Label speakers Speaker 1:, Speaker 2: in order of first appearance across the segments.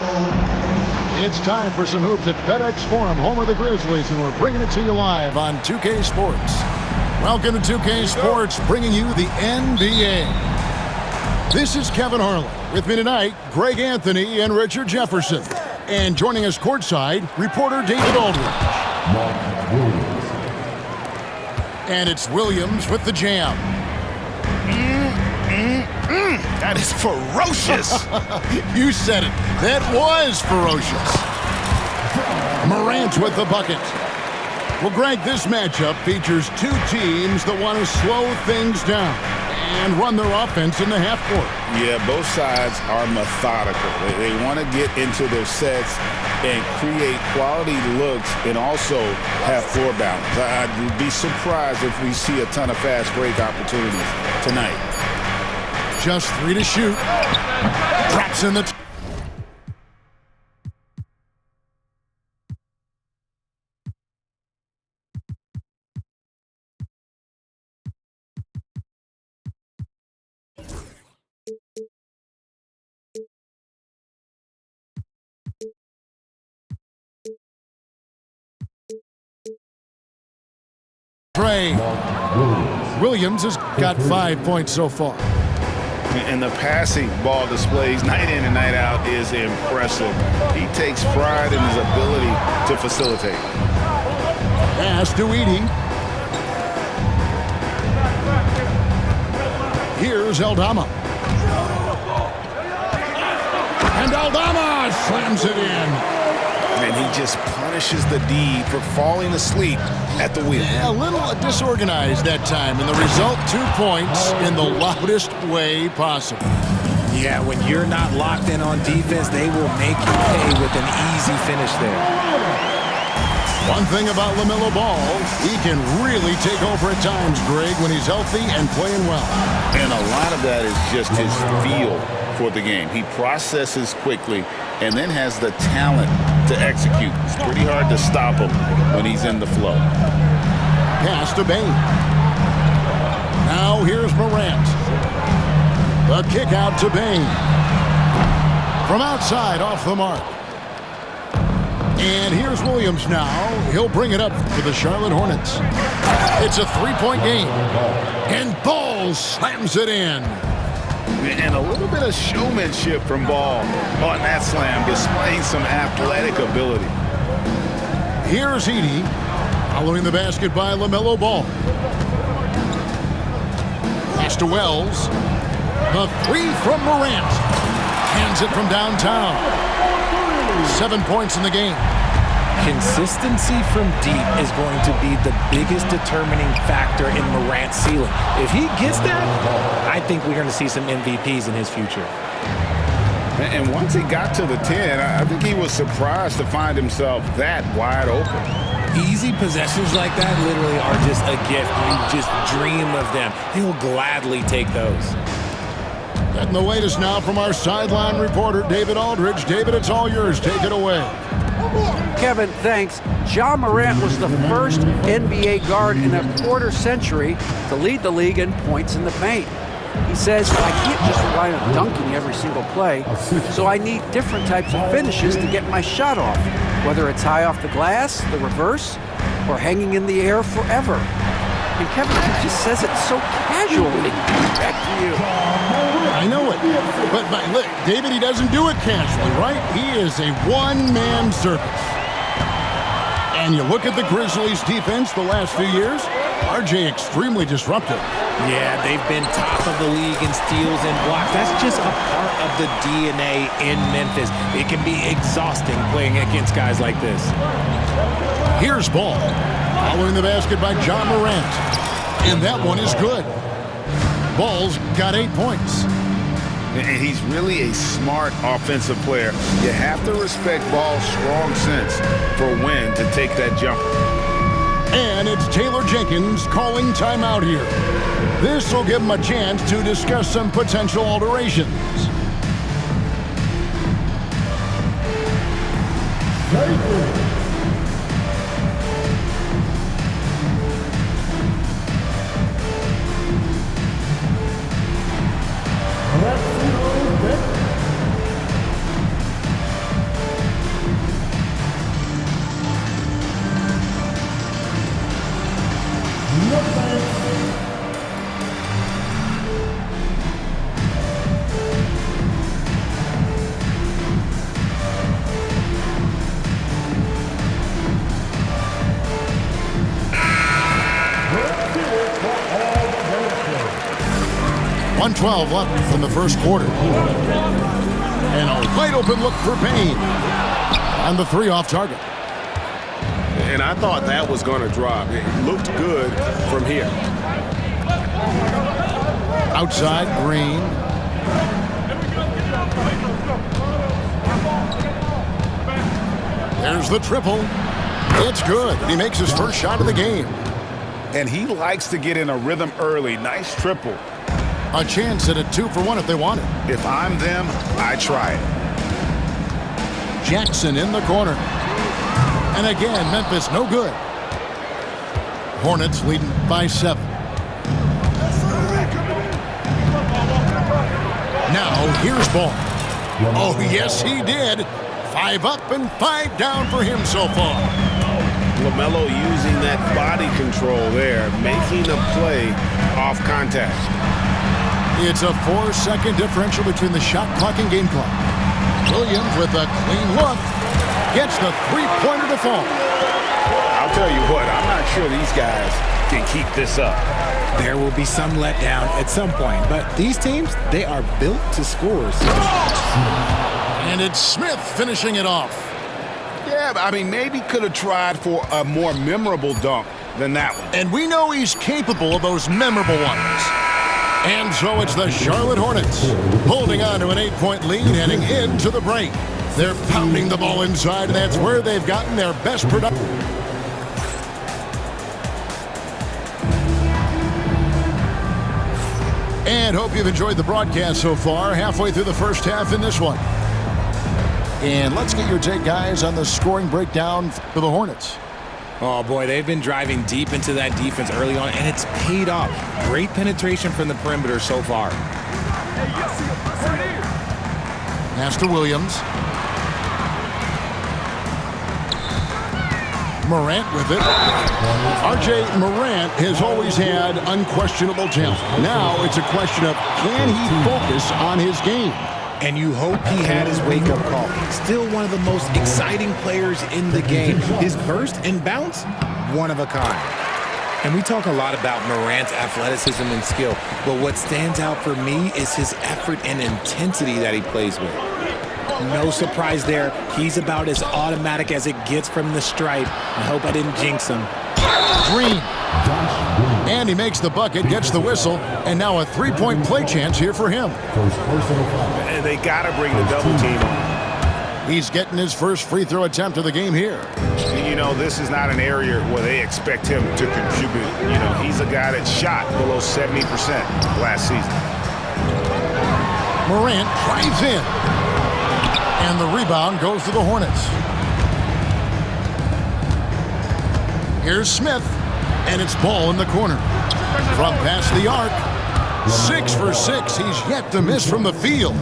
Speaker 1: It's time for some hoops at FedEx Forum, home of the Grizzlies, and we're bringing it to you live on 2K Sports. Welcome to 2K Sports, bringing you the NBA. This is Kevin Harlan. With me tonight, Greg Anthony and Richard Jefferson. And joining us courtside, reporter David Aldridge. And it's Williams with the jam.
Speaker 2: That is ferocious.
Speaker 1: You said it. That was ferocious. Morant with the bucket. Well, Greg, this matchup features two teams that want to slow things down and run their offense in the half court.
Speaker 2: Yeah, both sides are methodical. They want to get into their sets and create quality looks and also have floor balance. I'd be surprised if we see a ton of fast break opportunities tonight.
Speaker 1: Just 3 to shoot. Drops in the... Trey. Williams has got 5 points so far.
Speaker 2: And the passing ball displays night in and night out is impressive. He takes pride in his ability to facilitate.
Speaker 1: Pass to Edey. Here's Aldama. And Aldama slams it in.
Speaker 2: And he just punishes the D for falling asleep at the wheel.
Speaker 1: Yeah, a little disorganized that time, and the result, 2 points in the loudest way possible.
Speaker 3: Yeah, when you're not locked in on defense, they will make you pay with an easy finish there.
Speaker 1: One thing about LaMelo Ball, he can really take over at times, Greg, when he's healthy and playing well.
Speaker 2: And a lot of that is just his feel for the game. He processes quickly and then has the talent to execute. It's pretty hard to stop him when he's in the flow.
Speaker 1: Pass to Bane. Now here's Morant. The kick out to Bane. From outside, off the mark. And here's Williams now. He'll bring it up for the Charlotte Hornets. It's a 3-point game. And Ball slams it in.
Speaker 2: And a little bit of showmanship from Ball on that slam, displaying some athletic ability.
Speaker 1: Here's Edey, following the basket by LaMelo Ball. Pass to Wells. The three from Morant. Hands it from downtown. 7 points in the game.
Speaker 3: Consistency from deep is going to be the biggest determining factor in Morant's ceiling. If he gets that, I think we're going to see some MVPs in his future.
Speaker 2: And once he got to the 10, I think he was surprised to find himself that wide open.
Speaker 3: Easy possessions like that literally are just a gift. You just dream of them. He'll gladly take those.
Speaker 1: Getting the latest now from our sideline reporter, David Aldridge. David, it's all yours. Take it away.
Speaker 4: Kevin, thanks. Ja Morant was the first NBA guard in a quarter century to lead the league in points in the paint. He says, I can't just rely on dunking every single play, so I need different types of finishes to get my shot off, whether it's high off the glass, the reverse, or hanging in the air forever. And Kevin just says it so casually. Back to you.
Speaker 1: I know it, but look, David, he doesn't do it casually, right? He is a one-man circus. And you look at the Grizzlies' defense the last few years, RJ extremely disruptive.
Speaker 3: Yeah, they've been top of the league in steals and blocks. That's just a part of the DNA in Memphis. It can be exhausting playing against guys like this.
Speaker 1: Here's Ball, following the basket by Ja Morant. And that one is good. Ball's got 8 points.
Speaker 2: And he's really a smart offensive player. You have to respect Ball's strong sense for when to take that jumper.
Speaker 1: And it's Taylor Jenkins calling timeout here. This will give him a chance to discuss some potential alterations. 1:12 left in the first quarter. And a wide open look for Payne. And the 3 off target.
Speaker 5: And I thought that was going to drop. It looked good from here.
Speaker 1: Outside, Green. There's the triple. It's good. He makes his first shot of the game.
Speaker 2: And he likes to get in a rhythm early. Nice triple.
Speaker 1: A chance at a 2-for-1 if they want it.
Speaker 2: If I'm them, I try it.
Speaker 1: Jackson in the corner. And again, Memphis no good. Hornets leading by 7. Now, here's Ball. Oh, yes, he did. 5 up and 5 down for him so far.
Speaker 5: LaMelo using that body control there, making a play off contact.
Speaker 1: It's a 4-second differential between the shot clock and game clock. Williams with a clean look gets the 3-pointer to fall.
Speaker 2: I'll tell you what, I'm not sure these guys can keep this up.
Speaker 3: There will be some letdown at some point, but these teams, they are built to score.
Speaker 1: And it's Smith finishing it off.
Speaker 2: Yeah, I mean, maybe could have tried for a more memorable dunk than that one.
Speaker 1: And we know he's capable of those memorable ones. And so it's the Charlotte Hornets holding on to an 8-point lead heading into the break. They're pounding the ball inside, and that's where they've gotten their best production. And hope you've enjoyed the broadcast so far. Halfway through the first half in this one. And let's get your take, guys, on the scoring breakdown for the Hornets.
Speaker 3: Oh, boy, they've been driving deep into that defense early on, and it's paid off. Great penetration from the perimeter so far.
Speaker 1: Pass to Williams. Morant with it. R.J. Morant has always had unquestionable talent. Now it's a question of can he focus on his game?
Speaker 3: And you hope he had his wake-up call. Still one of the most exciting players in the game. His burst and bounce, one of a kind. And we talk a lot about Morant's athleticism and skill, but what stands out for me is his effort and intensity that he plays with. No surprise there. He's about as automatic as it gets from the stripe. I hope I didn't jinx him.
Speaker 1: Green. And he makes the bucket, gets the whistle, and now a 3-point play chance here for him.
Speaker 5: And they got to bring the double team on.
Speaker 1: He's getting his first free throw attempt of the game here.
Speaker 2: You know, this is not an area where they expect him to contribute. You know, he's a guy that shot below 70% last season.
Speaker 1: Morant drives in. And the rebound goes to the Hornets. Here's Smith. And it's Ball in the corner. From past the arc. 6 for 6. He's yet to miss from the field.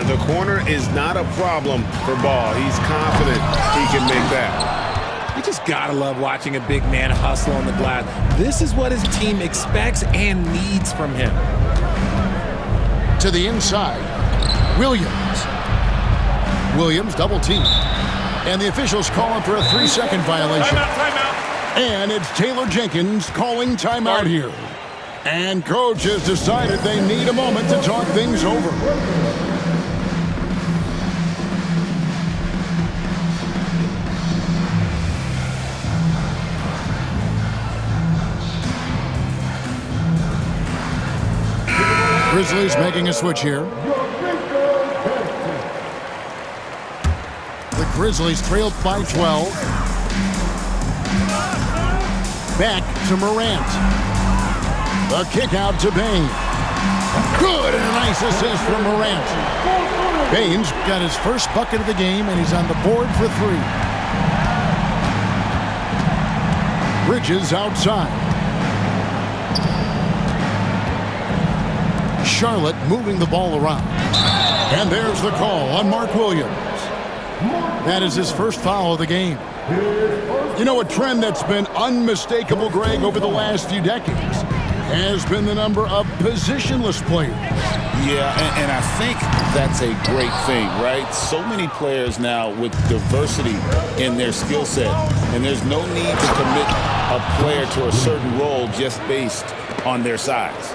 Speaker 5: The corner is not a problem for Ball. He's confident he can make that.
Speaker 3: You just gotta love watching a big man hustle on the glass. This is what his team expects and needs from him.
Speaker 1: To the inside. Williams. Williams double team. And the officials calling for a 3-second violation.
Speaker 5: Timeout.
Speaker 1: And it's Taylor Jenkins calling timeout here. And coach has decided they need a moment to talk things over. Grizzlies making a switch here. The Grizzlies trailed by 12. Back to Morant. The kick out to Bane. Good, and a nice assist from Morant. Bane's got his first bucket of the game, and he's on the board for 3. Bridges outside. Charlotte moving the ball around. And there's the call on Mark Williams. That is his first foul of the game. You know, a trend that's been unmistakable, Greg, over the last few decades has been the number of positionless players.
Speaker 2: Yeah, and I think that's a great thing, right? So many players now with diversity in their skill set, and there's no need to commit a player to a certain role just based on their size.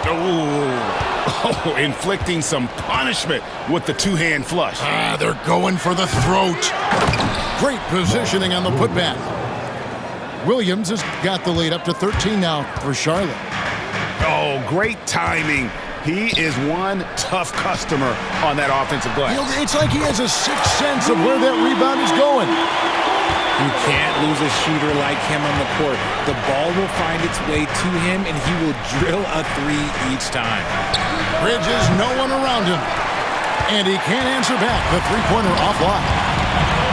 Speaker 2: Oh, inflicting some punishment with the two-hand flush.
Speaker 1: They're going for the throat. Great positioning on the putback. Williams has got the lead up to 13 now for Charlotte.
Speaker 2: Oh, great timing. He is one tough customer on that offensive glass.
Speaker 1: It's like he has a sixth sense of where that rebound is going.
Speaker 3: You can't lose a shooter like him on the court. The ball will find its way to him, and he will drill a three each time.
Speaker 1: Bridges, no one around him. And he can't answer back. The three-pointer offline.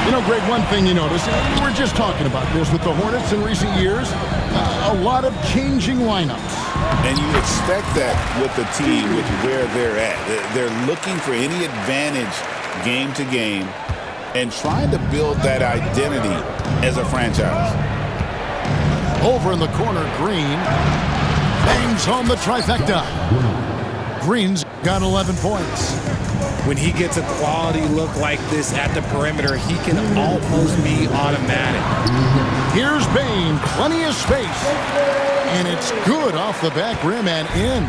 Speaker 1: You know, Greg, one thing you notice, we were just talking about this with the Hornets in recent years, a lot of changing lineups.
Speaker 2: And you expect that with the team, with where they're at. They're looking for any advantage game to game and trying to build that identity as a franchise.
Speaker 1: Over in the corner, Green bangs home the trifecta. Green's got 11 points.
Speaker 3: When he gets a quality look like this at the perimeter, he can almost be automatic.
Speaker 1: Here's Bane, plenty of space. And it's good off the back rim and in.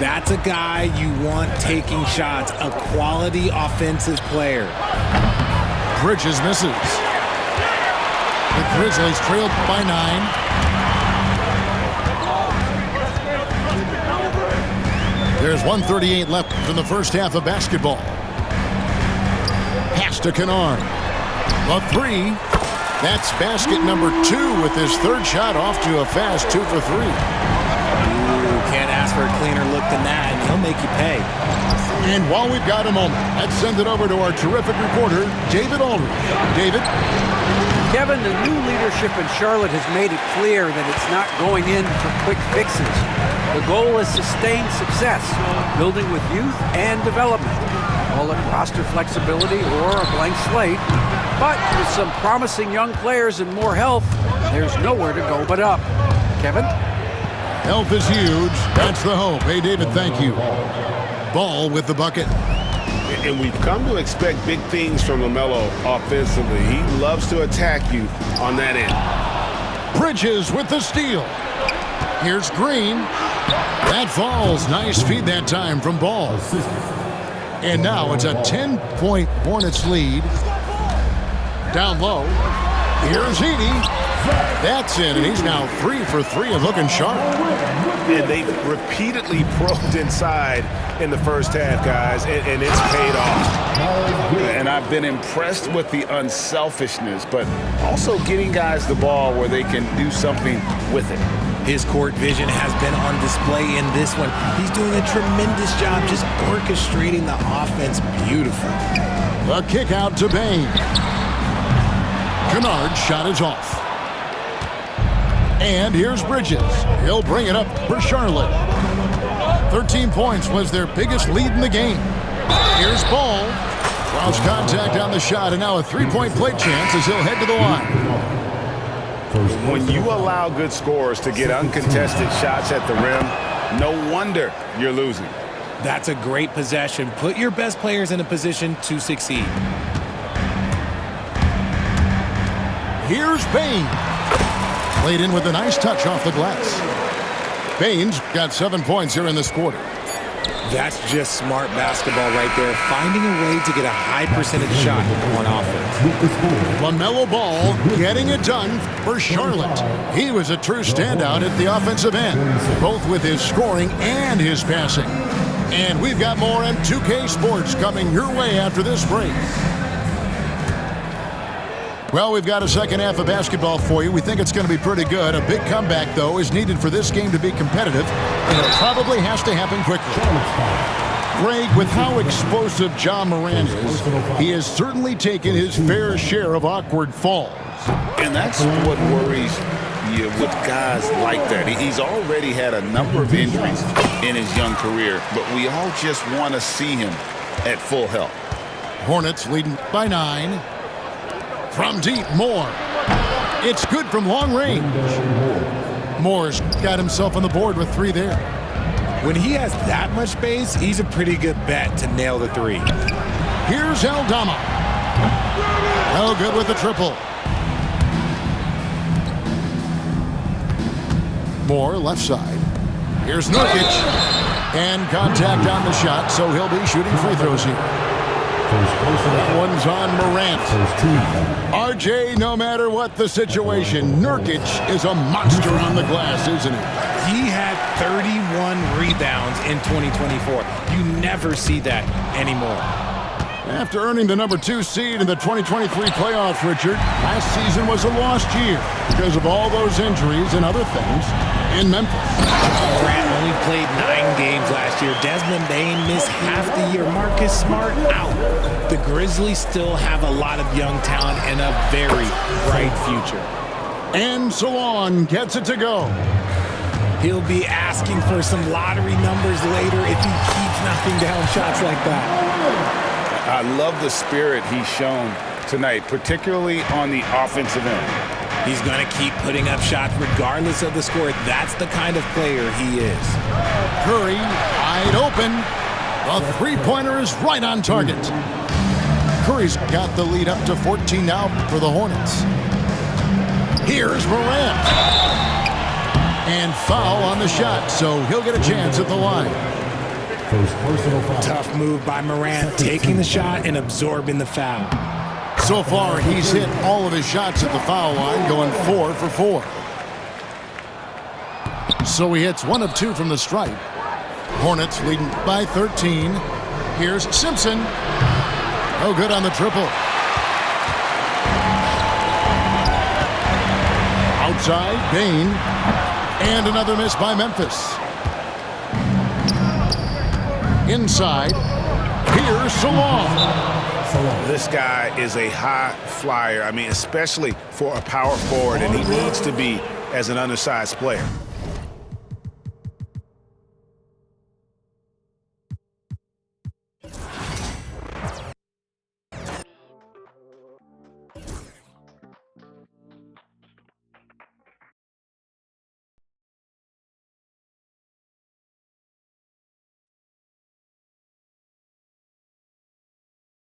Speaker 3: That's a guy you want taking shots, a quality offensive player.
Speaker 1: Bridges misses. The Grizzlies trailed by 9. There's 1:38 left in the first half of basketball. Pass to Kennard. A three. That's basket number 2 with his third shot off to a fast 2 for 3.
Speaker 3: Ooh, can't ask for a cleaner look than that, and he'll make you pay.
Speaker 1: And while we've got a moment, let's send it over to our terrific reporter, David Aldridge. David?
Speaker 4: Kevin, the new leadership in Charlotte has made it clear that it's not going in for quick fixes. The goal is sustained success, building with youth and development. Call it roster flexibility or a blank slate. But with some promising young players and more health, there's nowhere to go but up. Kevin?
Speaker 1: Health is huge. That's the hope. Hey, David, thank you. Ball with the bucket.
Speaker 5: And we've come to expect big things from LaMelo offensively. He loves to attack you on that end.
Speaker 1: Bridges with the steal. Here's Green. That falls. Nice feed that time from Ball. And now it's a 10-point Hornets lead. Down low. Here's Edey. That's in, and he's now 3 for 3 and looking sharp.
Speaker 5: And they've repeatedly probed inside in the first half, guys, and it's paid off.
Speaker 2: And I've been impressed with the unselfishness, but also getting guys the ball where they can do something with it.
Speaker 3: His court vision has been on display in this one. He's doing a tremendous job just orchestrating the offense beautifully.
Speaker 1: A kick out to Bane. Kennard's shot is off. And here's Bridges. He'll bring it up for Charlotte. 13 points was their biggest lead in the game. Here's Ball. Cross contact on the shot, and now a three-point play chance as he'll head to the line.
Speaker 2: When you allow good scorers to get uncontested shots at the rim, no wonder you're losing.
Speaker 3: That's a great possession. Put your best players in a position to succeed.
Speaker 1: Here's Bane. Played in with a nice touch off the glass. Bane's got 7 points here in this quarter.
Speaker 3: That's just smart basketball right there, finding a way to get a high percentage shot on offense.
Speaker 1: LaMelo Ball getting it done for Charlotte. He was a true standout at the offensive end, both with his scoring and his passing. And we've got more on 2K Sports coming your way after this break. Well, we've got a second half of basketball for you. We think it's going to be pretty good. A big comeback, though, is needed for this game to be competitive, and it probably has to happen quickly. Greg, with how explosive Ja Morant is, he has certainly taken his fair share of awkward falls.
Speaker 2: And that's what worries you with guys like that. He's already had a number of injuries in his young career, but we all just want to see him at full health.
Speaker 1: Hornets leading by 9. From deep, Moore. It's good from long range. Moore's got himself on the board with 3 there.
Speaker 3: When he has that much space, he's a pretty good bet to nail the 3.
Speaker 1: Here's Aldama. No good with the triple. Moore left side. Here's Nurkic. And contact on the shot, so he'll be shooting free throws here. That one's on Morant. RJ, no matter what the situation, Nurkic is a monster on the glass, isn't he?
Speaker 3: He had 31 rebounds in 2024. You never see that anymore.
Speaker 1: After earning the #2 seed in the 2023 playoffs, Richard, last season was a lost year because of all those injuries and other things in Memphis.
Speaker 3: Morant only played 9 games last year. Desmond Bane missed half the year. Marcus Smart out. The Grizzlies still have a lot of young talent and a very bright future.
Speaker 1: And Salon gets it to go.
Speaker 3: He'll be asking for some lottery numbers later if he keeps knocking down shots like that.
Speaker 2: I love the spirit he's shown tonight, particularly on the offensive end.
Speaker 3: He's going to keep putting up shots regardless of the score. That's the kind of player he is.
Speaker 1: Curry, wide open. The three-pointer is right on target. Curry's got the lead up to 14 now for the Hornets. Here's Morant. And foul on the shot, so he'll get a chance at the line.
Speaker 3: Tough move by Morant, taking the shot and absorbing the foul.
Speaker 1: So far, he's hit all of his shots at the foul line, going 4 for 4. So he hits 1 of 2 from the stripe. Hornets leading by 13. Here's Simpson. No good on the triple. Outside, Bane. And another miss by Memphis. Inside, here's Salon.
Speaker 5: This guy is a high flyer. I mean, especially for a power forward, and he needs to be as an undersized player.